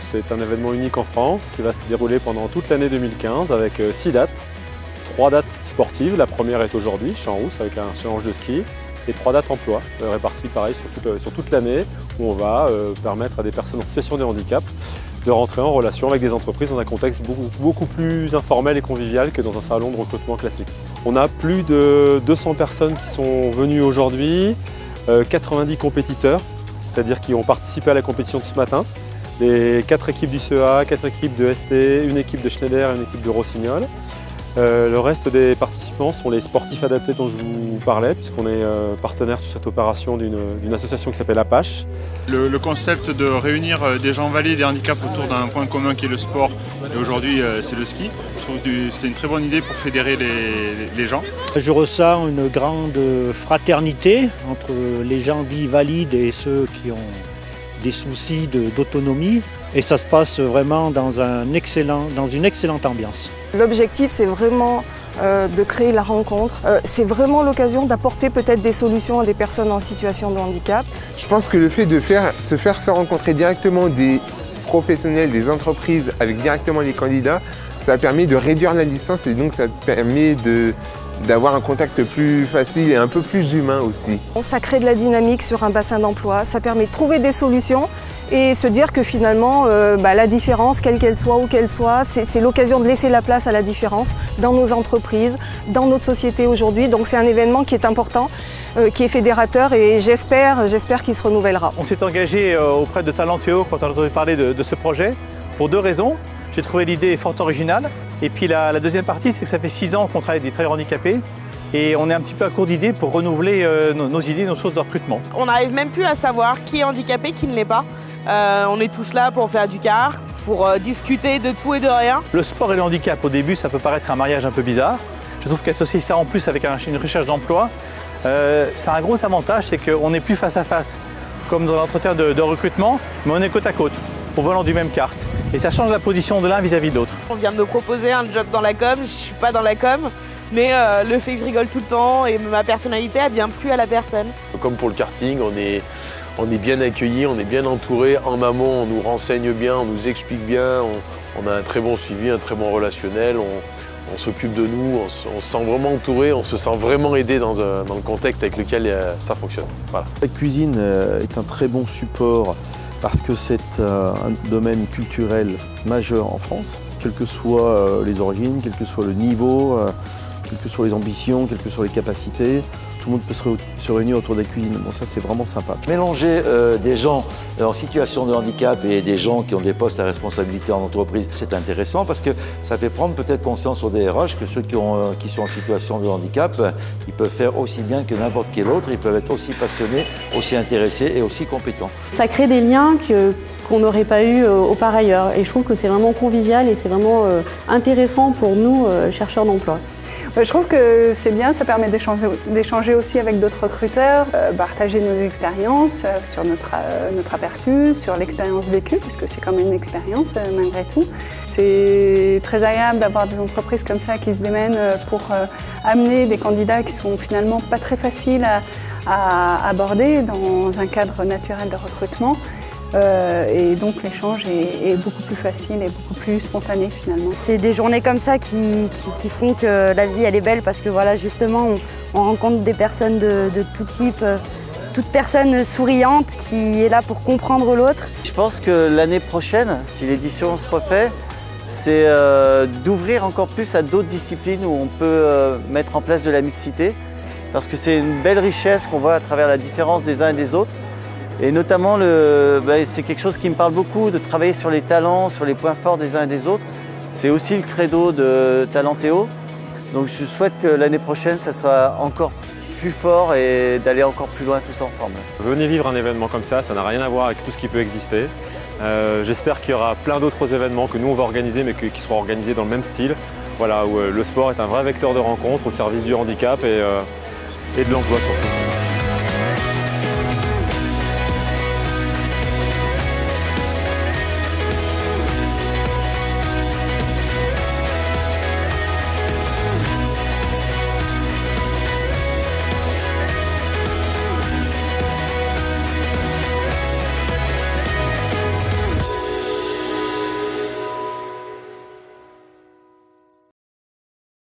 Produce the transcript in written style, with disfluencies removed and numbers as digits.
c'est un événement unique en France qui va se dérouler pendant toute l'année 2015 avec 6 dates. 3 dates sportives, la première est aujourd'hui, Champs-Rousse, avec un challenge de ski, et 3 dates emploi, réparties pareil sur toute l'année, où on va permettre à des personnes en situation de handicap de rentrer en relation avec des entreprises dans un contexte beaucoup plus informel et convivial que dans un salon de recrutement classique. On a plus de 200 personnes qui sont venues aujourd'hui, 90 compétiteurs, c'est-à-dire qui ont participé à la compétition de ce matin. Les 4 équipes du CEA, 4 équipes de ST, une équipe de Schneider et une équipe de Rossignol. Le reste des participants sont les sportifs adaptés dont je vous parlais, puisqu'on est partenaire sur cette opération d'une association qui s'appelle Apache. Le concept de réunir des gens valides et handicaps autour d'un point commun qui est le sport, et aujourd'hui c'est le ski, je trouve que c'est une très bonne idée pour fédérer les gens. Je ressens une grande fraternité entre les gens dits valides et ceux qui ont des soucis d'autonomie. Et ça se passe vraiment dans une excellente ambiance. L'objectif, c'est vraiment de créer la rencontre. C'est vraiment l'occasion d'apporter peut-être des solutions à des personnes en situation de handicap. Je pense que le fait de se rencontrer directement des professionnels, des entreprises avec directement les candidats, ça permet de réduire la distance et donc ça permet d'avoir un contact plus facile et un peu plus humain aussi. Ça crée de la dynamique sur un bassin d'emploi, ça permet de trouver des solutions et se dire que finalement la différence, quelle qu'elle soit, où qu'elle soit, c'est l'occasion de laisser la place à la différence dans nos entreprises, dans notre société aujourd'hui. Donc c'est un événement qui est important, qui est fédérateur et j'espère qu'il se renouvellera. On s'est engagé auprès de Talentéo quand on a entendu parler de ce projet pour 2 raisons. J'ai trouvé l'idée fort originale et puis la deuxième partie, c'est que ça fait 6 ans qu'on travaille avec des travailleurs handicapés et on est un petit peu à court d'idées pour renouveler nos idées, nos sources de recrutement. On n'arrive même plus à savoir qui est handicapé, qui ne l'est pas. On est tous là pour faire du car, pour discuter de tout et de rien. Le sport et le handicap, au début, ça peut paraître un mariage un peu bizarre. Je trouve qu'associer ça en plus avec une recherche d'emploi, c'est un gros avantage, c'est qu'on n'est plus face à face, comme dans l'entretien de recrutement, mais on est côte à côte, au volant du même kart. Et ça change la position de l'un vis-à-vis de l'autre. On vient de me proposer un job dans la com, je ne suis pas dans la com, mais le fait que je rigole tout le temps et ma personnalité a bien plu à la personne. Comme pour le karting, on est bien accueillis, on est bien entouré. En amont, on nous renseigne bien, on nous explique bien, on a un très bon suivi, un très bon relationnel, on s'occupe de nous, on se sent vraiment entouré, on se sent vraiment aidé dans le contexte avec lequel ça fonctionne. Voilà. La cuisine est un très bon support parce que c'est un domaine culturel majeur en France, quelles que soient les origines, quel que soit le niveau, quelles que soient les ambitions, quelles que soient les capacités. Tout le monde peut se réunir autour de la cuisine, donc ça c'est vraiment sympa. Mélanger des gens en situation de handicap et des gens qui ont des postes à responsabilité en entreprise, c'est intéressant parce que ça fait prendre peut-être conscience aux DRH que ceux qui sont en situation de handicap, ils peuvent faire aussi bien que n'importe quel autre, ils peuvent être aussi passionnés, aussi intéressés et aussi compétents. Ça crée des liens qu'on n'aurait pas eu par ailleurs et je trouve que c'est vraiment convivial et c'est vraiment intéressant pour nous, chercheurs d'emploi. Je trouve que c'est bien, ça permet d'échanger aussi avec d'autres recruteurs, partager nos expériences sur notre aperçu, sur l'expérience vécue, parce que c'est quand même une expérience malgré tout. C'est très agréable d'avoir des entreprises comme ça qui se démènent pour amener des candidats qui sont finalement pas très faciles à aborder dans un cadre naturel de recrutement. Et donc l'échange est beaucoup plus facile et beaucoup plus spontané finalement. C'est des journées comme ça qui font que la vie elle est belle parce que voilà justement on rencontre des personnes de tout type, toute personne souriante qui est là pour comprendre l'autre. Je pense que l'année prochaine, si l'édition se refait, c'est d'ouvrir encore plus à d'autres disciplines où on peut mettre en place de la mixité parce que c'est une belle richesse qu'on voit à travers la différence des uns et des autres. Et notamment, c'est quelque chose qui me parle beaucoup, de travailler sur les talents, sur les points forts des uns et des autres. C'est aussi le credo de Talentéo. Donc je souhaite que l'année prochaine, ça soit encore plus fort et d'aller encore plus loin tous ensemble. Venez vivre un événement comme ça n'a rien à voir avec tout ce qui peut exister. J'espère qu'il y aura plein d'autres événements que nous on va organiser, mais qui seront organisés dans le même style. Voilà, où le sport est un vrai vecteur de rencontre au service du handicap et de l'emploi surtout.